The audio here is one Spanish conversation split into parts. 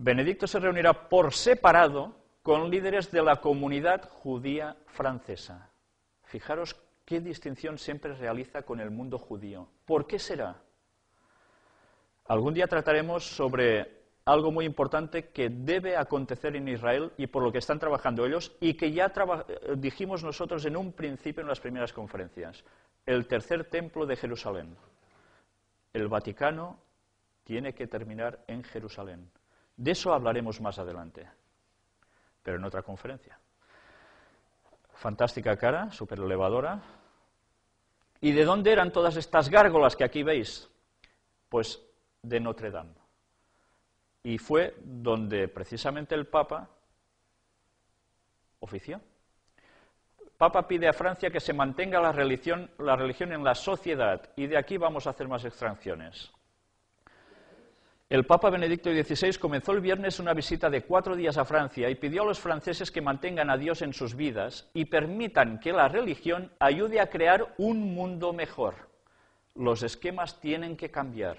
Benedicto se reunirá por separado con líderes de la comunidad judía francesa. Fijaros qué distinción siempre realiza con el mundo judío. ¿Por qué será? Algún día trataremos sobre algo muy importante que debe acontecer en Israel y por lo que están trabajando ellos y que ya dijimos nosotros en un principio en las primeras conferencias. El tercer templo de Jerusalén. El Vaticano tiene que terminar en Jerusalén. De eso hablaremos más adelante, pero en otra conferencia. Fantástica cara, súper elevadora. ¿Y de dónde eran todas estas gárgolas que aquí veis? Pues de Notre Dame. Y fue donde precisamente el Papa ofició. El Papa pide a Francia que se mantenga la religión en la sociedad, y de aquí vamos a hacer más extracciones. El Papa Benedicto XVI comenzó el viernes una visita de 4 días a Francia y pidió a los franceses que mantengan a Dios en sus vidas y permitan que la religión ayude a crear un mundo mejor. Los esquemas tienen que cambiar.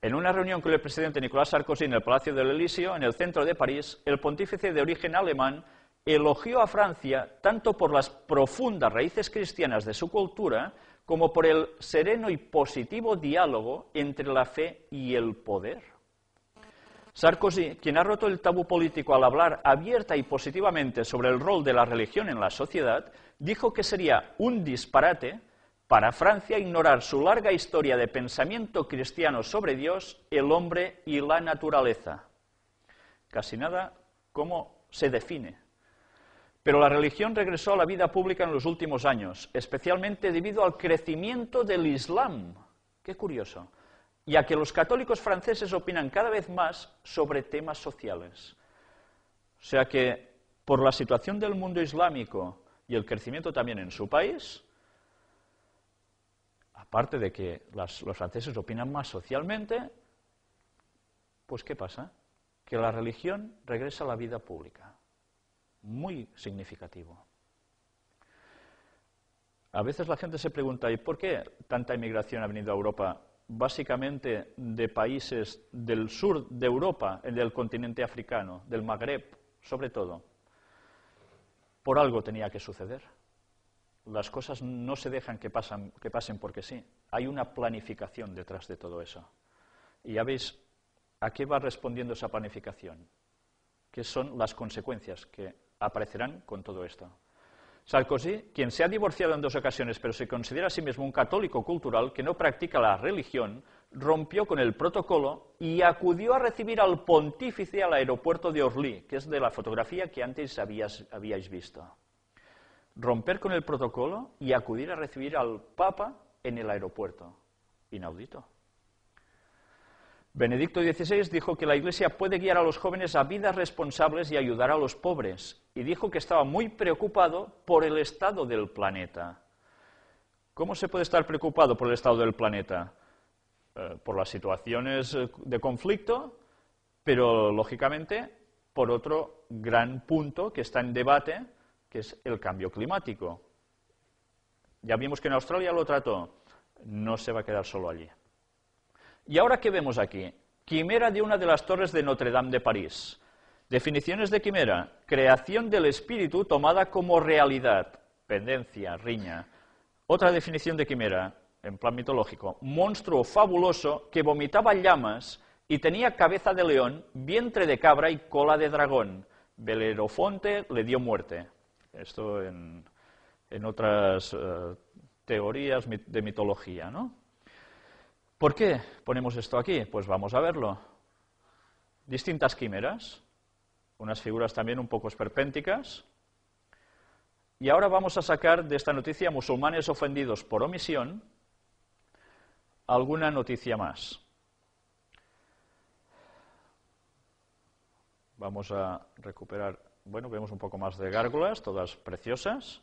En una reunión con el presidente Nicolas Sarkozy en el Palacio del Elíseo, en el centro de París, el pontífice de origen alemán elogió a Francia tanto por las profundas raíces cristianas de su cultura como por el sereno y positivo diálogo entre la fe y el poder. Sarkozy, quien ha roto el tabú político al hablar abierta y positivamente sobre el rol de la religión en la sociedad, dijo que sería un disparate para Francia ignorar su larga historia de pensamiento cristiano sobre Dios, el hombre y la naturaleza. Casi nada cómo se define. Pero la religión regresó a la vida pública en los últimos años, especialmente debido al crecimiento del Islam. Qué curioso. Y a que los católicos franceses opinan cada vez más sobre temas sociales. O sea que, por la situación del mundo islámico y el crecimiento también en su país, aparte de que los franceses opinan más socialmente, pues ¿qué pasa? Que la religión regresa a la vida pública. Muy significativo. A veces la gente se pregunta, ¿y por qué tanta inmigración ha venido a Europa? Básicamente de países del sur de Europa, del continente africano, del Magreb, sobre todo. Por algo tenía que suceder. Las cosas no se dejan que pasen porque sí. Hay una planificación detrás de todo eso. Y ya veis a qué va respondiendo esa planificación. ¿Qué son las consecuencias que aparecerán con todo esto? Sarkozy, quien se ha divorciado en 2 ocasiones, pero se considera a sí mismo un católico cultural que no practica la religión, rompió con el protocolo y acudió a recibir al pontífice al aeropuerto de Orly, que es de la fotografía que antes habíais visto. Romper con el protocolo y acudir a recibir al Papa en el aeropuerto. Inaudito. Benedicto XVI dijo que la Iglesia puede guiar a los jóvenes a vidas responsables y ayudar a los pobres, y dijo que estaba muy preocupado por el estado del planeta. ¿Cómo se puede estar preocupado por el estado del planeta? Por las situaciones de conflicto, pero lógicamente por otro gran punto que está en debate, que es el cambio climático. Ya vimos que en Australia lo trató, no se va a quedar solo allí. ¿Y ahora qué vemos aquí? Quimera de una de las torres de Notre Dame de París. Definiciones de quimera: creación del espíritu tomada como realidad, pendencia, riña. Otra definición de quimera, en plan mitológico: monstruo fabuloso que vomitaba llamas y tenía cabeza de león, vientre de cabra y cola de dragón. Belerofonte le dio muerte. Esto en otras teorías de mitología, ¿no? ¿Por qué ponemos esto aquí? Pues vamos a verlo. Distintas quimeras, unas figuras también un poco esperpénticas. Y ahora vamos a sacar de esta noticia musulmanes ofendidos por omisión alguna noticia más. Vamos a recuperar, bueno, vemos un poco más de gárgolas, todas preciosas.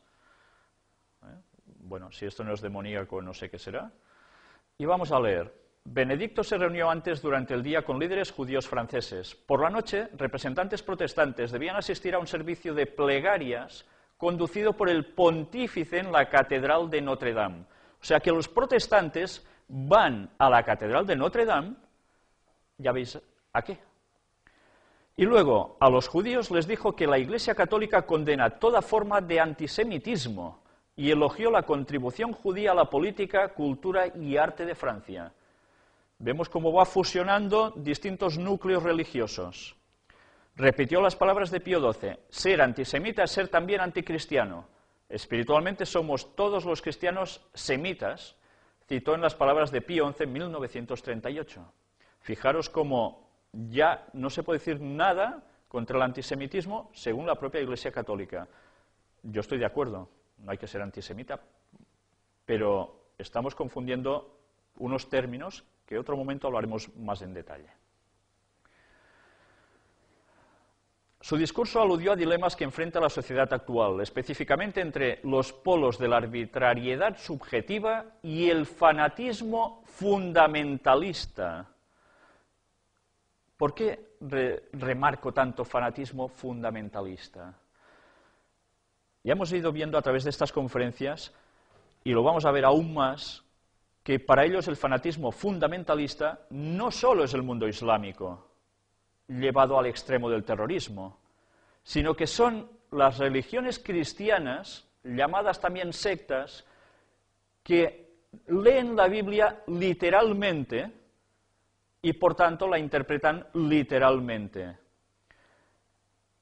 Bueno, si esto no es demoníaco, no sé qué será. Y vamos a leer. Benedicto se reunió antes durante el día con líderes judíos franceses. Por la noche, representantes protestantes debían asistir a un servicio de plegarias conducido por el pontífice en la Catedral de Notre Dame. O sea que los protestantes van a la Catedral de Notre Dame, ya veis, ¿a qué? Y luego, a los judíos les dijo que la Iglesia Católica condena toda forma de antisemitismo y elogió la contribución judía a la política, cultura y arte de Francia. Vemos cómo va fusionando distintos núcleos religiosos. Repitió las palabras de Pío XII, ser antisemita es ser también anticristiano. Espiritualmente somos todos los cristianos semitas, citó en las palabras de Pío XI en 1938. Fijaros cómo ya no se puede decir nada contra el antisemitismo según la propia Iglesia Católica. Yo estoy de acuerdo, no hay que ser antisemita, pero estamos confundiendo unos términos que en otro momento hablaremos más en detalle. Su discurso aludió a dilemas que enfrenta la sociedad actual, específicamente entre los polos de la arbitrariedad subjetiva y el fanatismo fundamentalista. ¿Por qué remarco tanto fanatismo fundamentalista? Ya hemos ido viendo a través de estas conferencias, y lo vamos a ver aún más, que para ellos el fanatismo fundamentalista no solo es el mundo islámico, llevado al extremo del terrorismo, sino que son las religiones cristianas, llamadas también sectas, que leen la Biblia literalmente y por tanto la interpretan literalmente,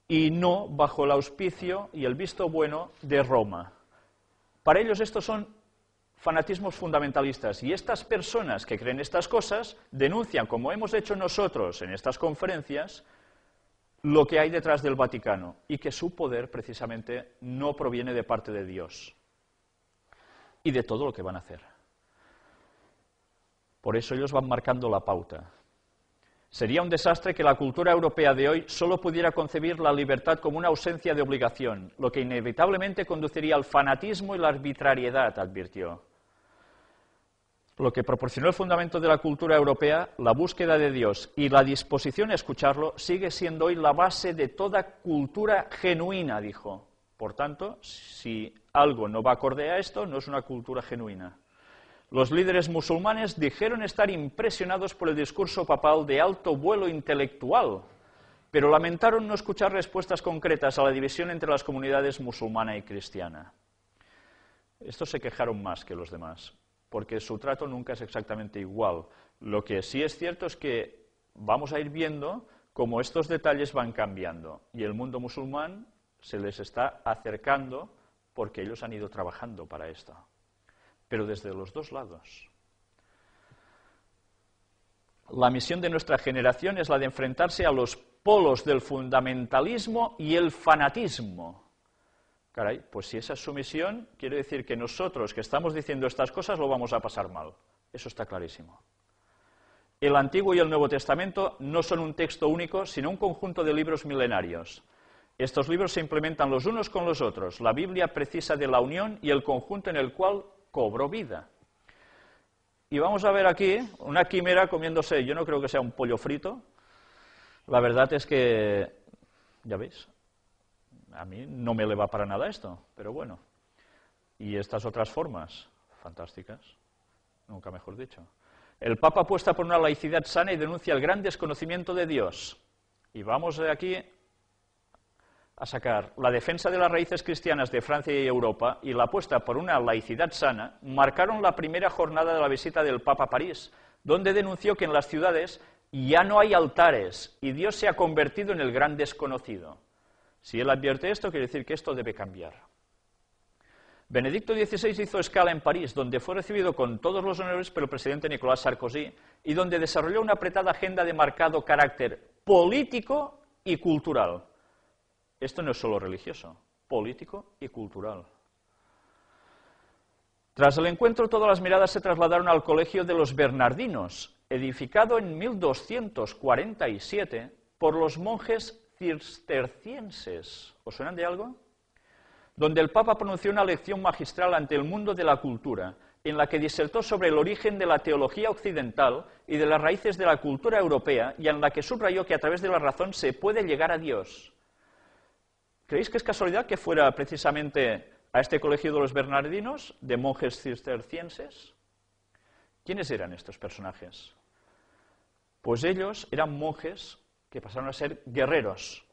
y no bajo el auspicio y el visto bueno de Roma. Para ellos estos son fanatismos fundamentalistas, y estas personas que creen estas cosas denuncian, como hemos hecho nosotros en estas conferencias, lo que hay detrás del Vaticano, y que su poder precisamente no proviene de parte de Dios, y de todo lo que van a hacer. Por eso ellos van marcando la pauta. Sería un desastre que la cultura europea de hoy solo pudiera concebir la libertad como una ausencia de obligación, lo que inevitablemente conduciría al fanatismo y la arbitrariedad, advirtió. Lo que proporcionó el fundamento de la cultura europea, la búsqueda de Dios y la disposición a escucharlo, sigue siendo hoy la base de toda cultura genuina, dijo. Por tanto, si algo no va acorde a esto, no es una cultura genuina. Los líderes musulmanes dijeron estar impresionados por el discurso papal de alto vuelo intelectual, pero lamentaron no escuchar respuestas concretas a la división entre las comunidades musulmana y cristiana. Estos se quejaron más que los demás, porque su trato nunca es exactamente igual. Lo que sí es cierto es que vamos a ir viendo cómo estos detalles van cambiando, y el mundo musulmán se les está acercando porque ellos han ido trabajando para esto, pero desde los dos lados. La misión de nuestra generación es la de enfrentarse a los polos del fundamentalismo y el fanatismo. Caray, pues si esa es su misión, quiere decir que nosotros que estamos diciendo estas cosas lo vamos a pasar mal. Eso está clarísimo. El Antiguo y el Nuevo Testamento no son un texto único, sino un conjunto de libros milenarios. Estos libros se implementan los unos con los otros. La Biblia precisa de la unión y el conjunto en el cual cobró vida. Y vamos a ver aquí una quimera comiéndose, yo no creo que sea un pollo frito. La verdad es que, ya veis, a mí no me le va para nada esto, pero bueno. Y estas otras formas, fantásticas, nunca mejor dicho. El Papa apuesta por una laicidad sana y denuncia el gran desconocimiento de Dios. Y vamos de aquí a sacar la defensa de las raíces cristianas de Francia y Europa y la apuesta por una laicidad sana, marcaron la primera jornada de la visita del Papa a París, donde denunció que en las ciudades ya no hay altares y Dios se ha convertido en el gran desconocido. Si él advierte esto, quiere decir que esto debe cambiar. Benedicto XVI hizo escala en París, donde fue recibido con todos los honores por el presidente Nicolas Sarkozy y donde desarrolló una apretada agenda de marcado carácter político y cultural. Esto no es solo religioso, político y cultural. Tras el encuentro, todas las miradas se trasladaron al Colegio de los Bernardinos, edificado en 1247 por los monjes cistercienses. ¿Os suenan de algo? Donde el Papa pronunció una lección magistral ante el mundo de la cultura, en la que disertó sobre el origen de la teología occidental y de las raíces de la cultura europea, y en la que subrayó que a través de la razón se puede llegar a Dios. ¿Creéis que es casualidad que fuera precisamente a este colegio de los Bernardinos, de monjes cistercienses? ¿Quiénes eran estos personajes? Pues ellos eran monjes que pasaron a ser guerreros.